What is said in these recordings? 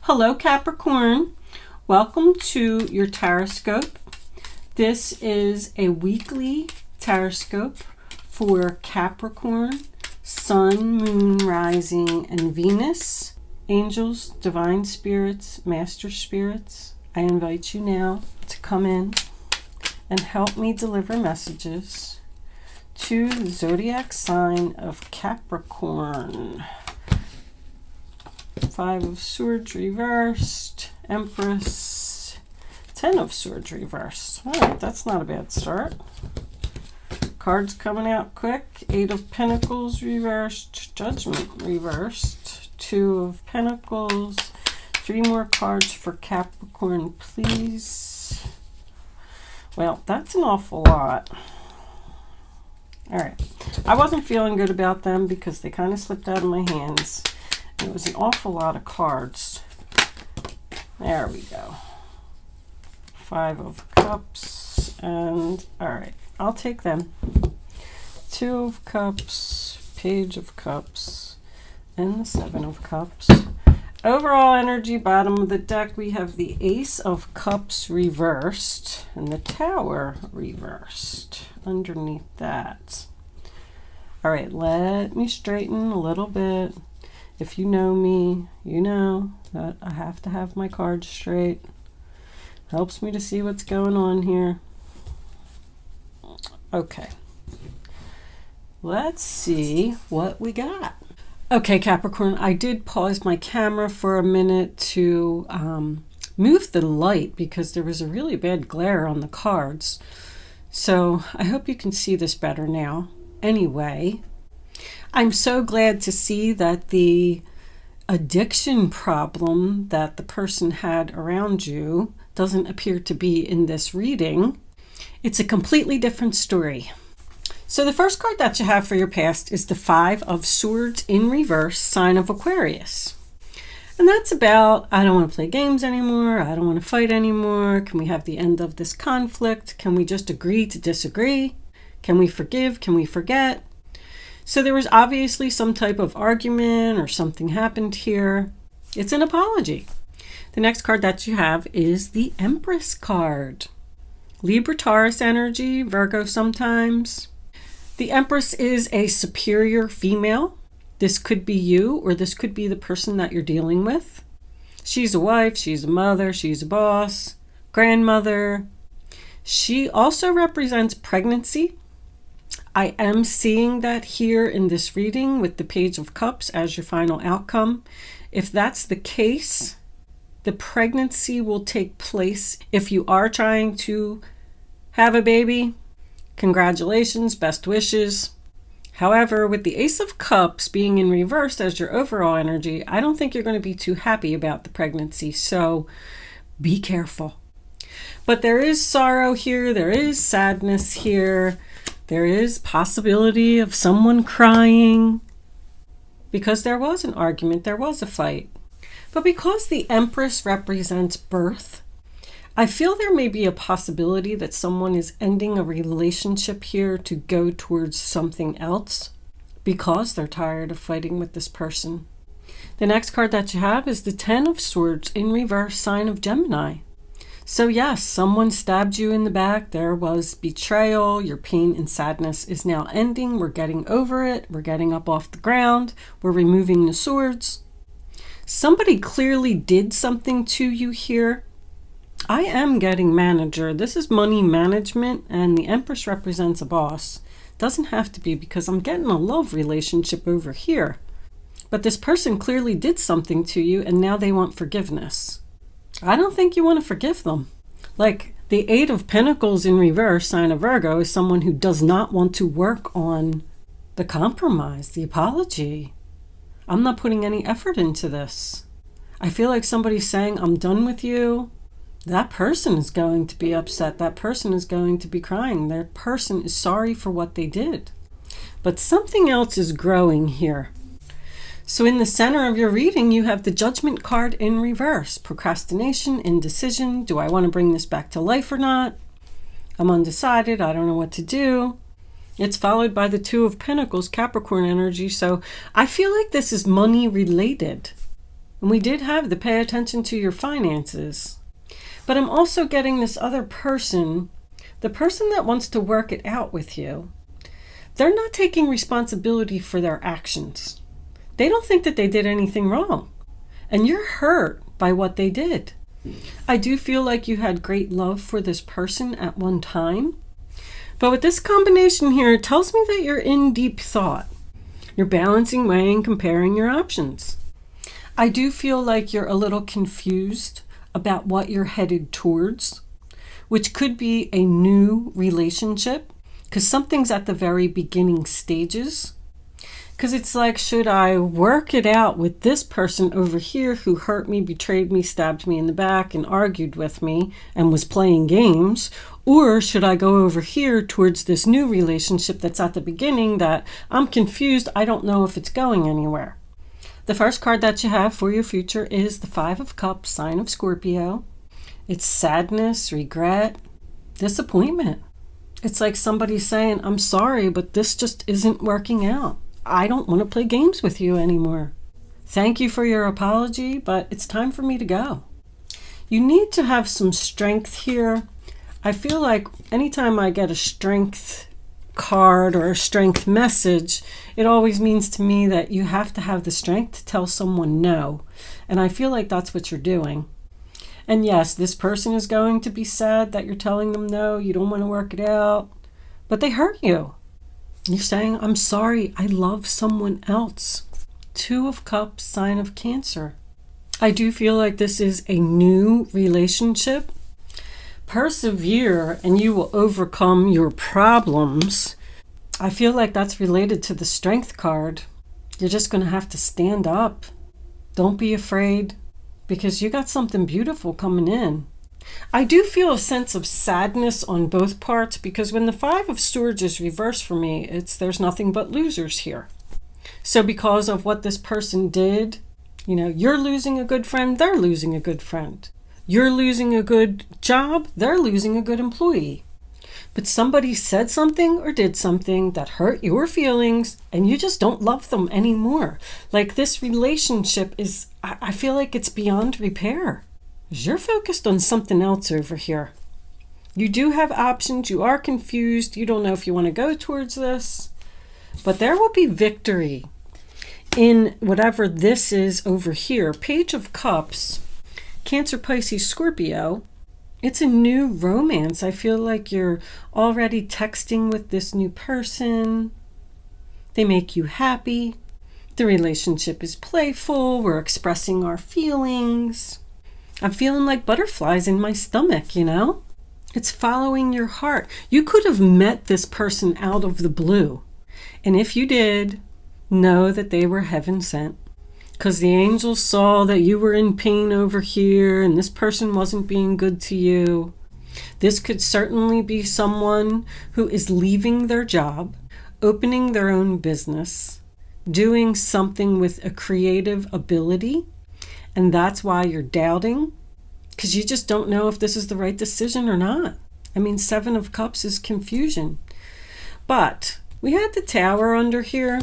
Hello Capricorn, welcome to your horoscope. This is a weekly horoscope for Capricorn, Sun, Moon, Rising, and Venus. Angels, divine spirits, master spirits, I invite you now to come in and help me deliver messages to the zodiac sign of Capricorn. Five of Swords reversed, Empress, 10 of Swords reversed. All right, that's not a bad start. Cards coming out quick. 8 of Pentacles reversed, Judgment reversed, 2 of Pentacles. 3 more cards for Capricorn, please. Well, that's an awful lot. All right, I wasn't feeling good about them because they kind of slipped out of my hands. It was an awful lot of cards. There we go. 5 of Cups. And, all right, I'll take them. 2 of Cups, Page of Cups, and the 7 of Cups. Overall energy, bottom of the deck, we have the Ace of Cups reversed and the Tower reversed underneath that. All right, let me straighten a little bit. If you know me, you know that I have to have my cards straight. Helps me to see what's going on here. Okay. Let's see what we got. Okay, Capricorn, I did pause my camera for a minute to move the light because there was a really bad glare on the cards. So I hope you can see this better now. Anyway, I'm so glad to see that the addiction problem that the person had around you doesn't appear to be in this reading. It's a completely different story. So the first card that you have for your past is the 5 of Swords in reverse, sign of Aquarius. And that's about, I don't want to play games anymore. I don't want to fight anymore. Can we have the end of this conflict? Can we just agree to disagree? Can we forgive? Can we forget? So there was obviously some type of argument or something happened here. It's an apology. The next card that you have is the Empress card. Libra, Taurus energy, Virgo sometimes. The Empress is a superior female. This could be you, or this could be the person that you're dealing with. She's a wife, she's a mother, she's a boss, grandmother. She also represents pregnancy. I am seeing that here in this reading with the Page of Cups as your final outcome. If that's the case, the pregnancy will take place. If you are trying to have a baby, congratulations, best wishes. However, with the Ace of Cups being in reverse as your overall energy, I don't think you're going to be too happy about the pregnancy. So be careful. But there is sorrow here. There is sadness here. There is possibility of someone crying because there was an argument, there was a fight. But because the Empress represents birth, I feel there may be a possibility that someone is ending a relationship here to go towards something else because they're tired of fighting with this person. The next card that you have is the 10 of Swords in reverse, sign of Gemini. So yes, someone stabbed you in the back. There was betrayal. Your pain and sadness is now ending. We're getting over it. We're getting up off the ground. We're removing the swords. Somebody clearly did something to you here. I am getting manager. This is money management, and the Empress represents a boss. Doesn't have to be because I'm getting a love relationship over here. But this person clearly did something to you, and now they want forgiveness. I don't think you want to forgive them. Like the 8 of Pentacles in reverse, sign of Virgo, is someone who does not want to work on the compromise, the apology. I'm not putting any effort into this. I feel like somebody's saying, I'm done with you. That person is going to be upset. That person is going to be crying. That person is sorry for what they did. But something else is growing here. So in the center of your reading, you have the Judgment card in reverse. Procrastination, indecision. Do I want to bring this back to life or not? I'm undecided. I don't know what to do. It's followed by the 2 of Pentacles, Capricorn energy. So I feel like this is money related. And we did have the pay attention to your finances. But I'm also getting this other person, the person that wants to work it out with you. They're not taking responsibility for their actions. They don't think that they did anything wrong. And you're hurt by what they did. I do feel like you had great love for this person at one time. But with this combination here, it tells me that you're in deep thought. You're balancing, weighing, comparing your options. I do feel like you're a little confused about what you're headed towards, which could be a new relationship, because something's at the very beginning stages. Because it's like, should I work it out with this person over here who hurt me, betrayed me, stabbed me in the back, and argued with me, and was playing games? Or should I go over here towards this new relationship that's at the beginning that I'm confused, I don't know if it's going anywhere? The first card that you have for your future is the Five of Cups, sign of Scorpio. It's sadness, regret, disappointment. It's like somebody saying, I'm sorry, but this just isn't working out. I don't want to play games with you anymore. Thank you for your apology, but it's time for me to go. You need to have some strength here. I feel like anytime I get a strength card or a strength message, it always means to me that you have to have the strength to tell someone no. And I feel like that's what you're doing. And yes, this person is going to be sad that you're telling them no, you don't want to work it out, but they hurt you. You're saying, I'm sorry, I love someone else. Two of Cups, sign of Cancer. I do feel like this is a new relationship. Persevere and you will overcome your problems. I feel like that's related to the Strength card. You're just going to have to stand up. Don't be afraid, because you got something beautiful coming in. I do feel a sense of sadness on both parts, because when the Five of Swords is reversed for me, there's nothing but losers here. So because of what this person did, you're losing a good friend, they're losing a good friend. You're losing a good job, they're losing a good employee. But somebody said something or did something that hurt your feelings, and you just don't love them anymore. Like, this relationship is, I feel like it's beyond repair. You're focused on something else over here. You do have options. You are confused. You don't know if you want to go towards this. But there will be victory in whatever this is over here. Page of Cups, Cancer, Pisces, Scorpio. It's a new romance. I feel like you're already texting with this new person. They make you happy. The relationship is playful. We're expressing our feelings. I'm feeling like butterflies in my stomach, It's following your heart. You could have met this person out of the blue. And if you did, know that they were heaven sent. Because the angels saw that you were in pain over here and this person wasn't being good to you. This could certainly be someone who is leaving their job, opening their own business, doing something with a creative ability. And that's why you're doubting, because you just don't know if this is the right decision or not. I mean, Seven of Cups is confusion. But we had the Tower under here.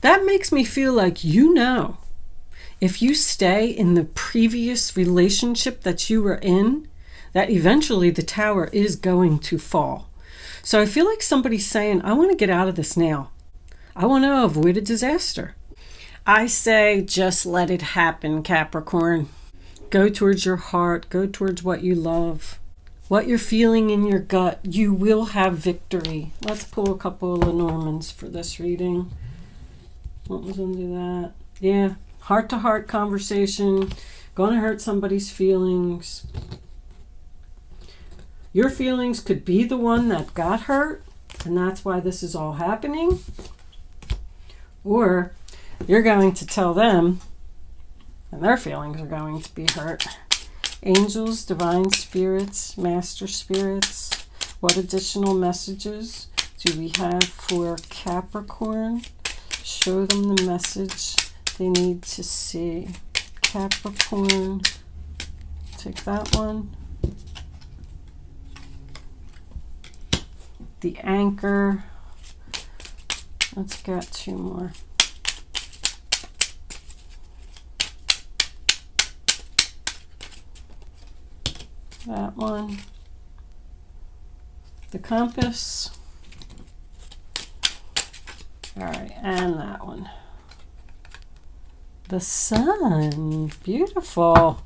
That makes me feel like if you stay in the previous relationship that you were in, that eventually the Tower is going to fall. So I feel like somebody's saying, I want to get out of this now. I want to avoid a disaster. I say just let it happen, Capricorn. Go towards your heart. Go towards what you love. What you're feeling in your gut. You will have victory. Let's pull a couple of Lenormands for this reading. What was under that? Yeah, heart-to-heart conversation. Going to hurt somebody's feelings. Your feelings could be the one that got hurt, and that's why this is all happening. Or you're going to tell them, and their feelings are going to be hurt. Angels, divine spirits, master spirits, what additional messages do we have for Capricorn? Show them the message they need to see. Capricorn, take that one. The Anchor. Let's get two more. that one, the compass. All right, and that one. The sun. Beautiful.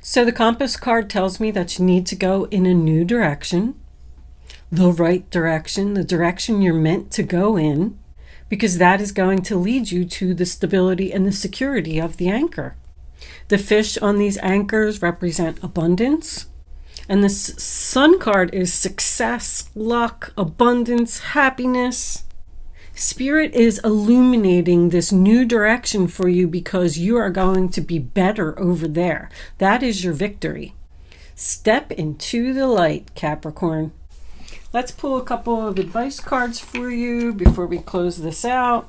So the compass card tells me that you need to go in a new direction, the right direction, the direction you're meant to go in, because that is going to lead you to the stability and the security of the anchor. The fish on these anchors represent abundance. And the sun card is success, luck, abundance, happiness. Spirit is illuminating this new direction for you because you are going to be better over there. That is your victory. Step into the light, Capricorn. Let's pull a couple of advice cards for you before we close this out.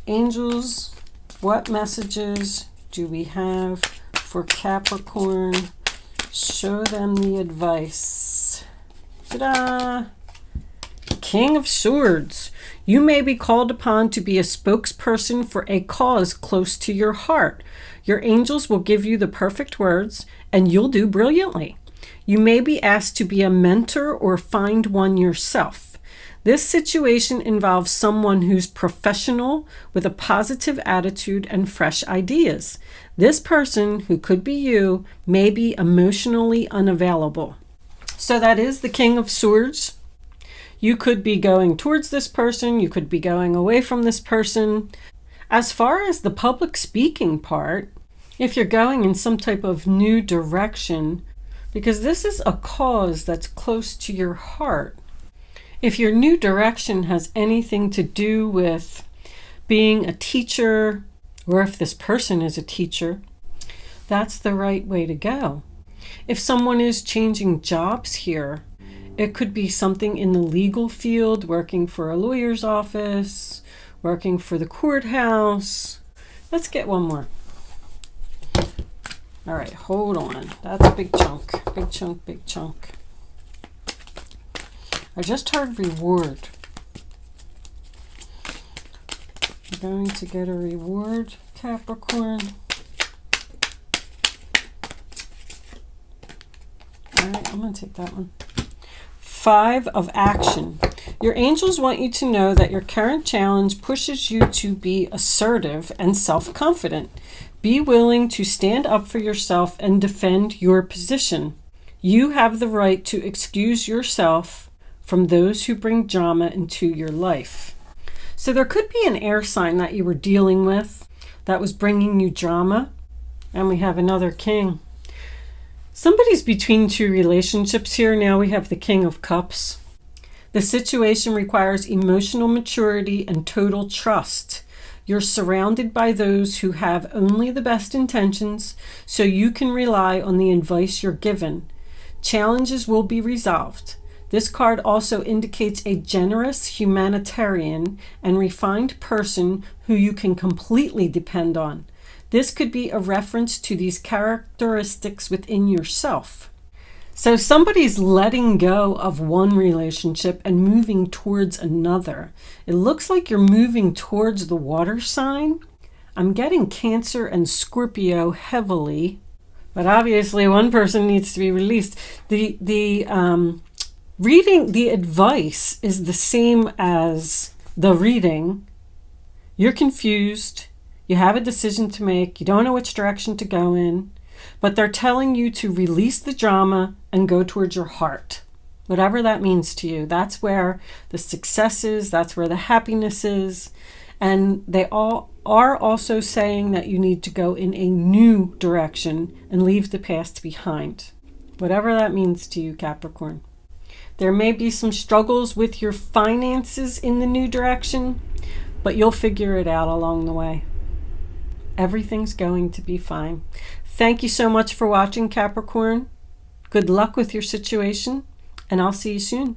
Angels, what messages do we have for Capricorn? Show them the advice. Ta-da! King of Swords. You may be called upon to be a spokesperson for a cause close to your heart. Your angels will give you the perfect words, and you'll do brilliantly. You may be asked to be a mentor or find one yourself. This situation involves someone who's professional with a positive attitude and fresh ideas. This person, who could be you, may be emotionally unavailable. So that is the King of Swords. You could be going towards this person. You could be going away from this person. As far as the public speaking part, if you're going in some type of new direction, because this is a cause that's close to your heart. If your new direction has anything to do with being a teacher, or if this person is a teacher, that's the right way to go. If someone is changing jobs here, it could be something in the legal field, working for a lawyer's office, working for the courthouse. Let's get one more. All right, hold on. That's a big chunk, big chunk, big chunk. I just heard reward. You're going to get a reward, Capricorn. All right, I'm going to take that one. 5 of action. Your angels want you to know that your current challenge pushes you to be assertive and self-confident. Be willing to stand up for yourself and defend your position. You have the right to excuse yourself from those who bring drama into your life. So there could be an air sign that you were dealing with that was bringing you drama. And we have another king. Somebody's between 2 relationships here. Now we have the King of Cups. The situation requires emotional maturity and total trust. You're surrounded by those who have only the best intentions, so you can rely on the advice you're given. Challenges will be resolved. This card also indicates a generous, humanitarian, and refined person who you can completely depend on. This could be a reference to these characteristics within yourself. So somebody's letting go of one relationship and moving towards another. It looks like you're moving towards the water sign. I'm getting Cancer and Scorpio heavily, but obviously one person needs to be released. The reading, the advice is the same as the reading. You're confused. You have a decision to make. You don't know which direction to go in. But they're telling you to release the drama and go towards your heart. Whatever that means to you. That's where the success is. That's where the happiness is. And they all are also saying that you need to go in a new direction and leave the past behind. Whatever that means to you, Capricorn. There may be some struggles with your finances in the new direction, but you'll figure it out along the way. Everything's going to be fine. Thank you so much for watching, Capricorn. Good luck with your situation, and I'll see you soon.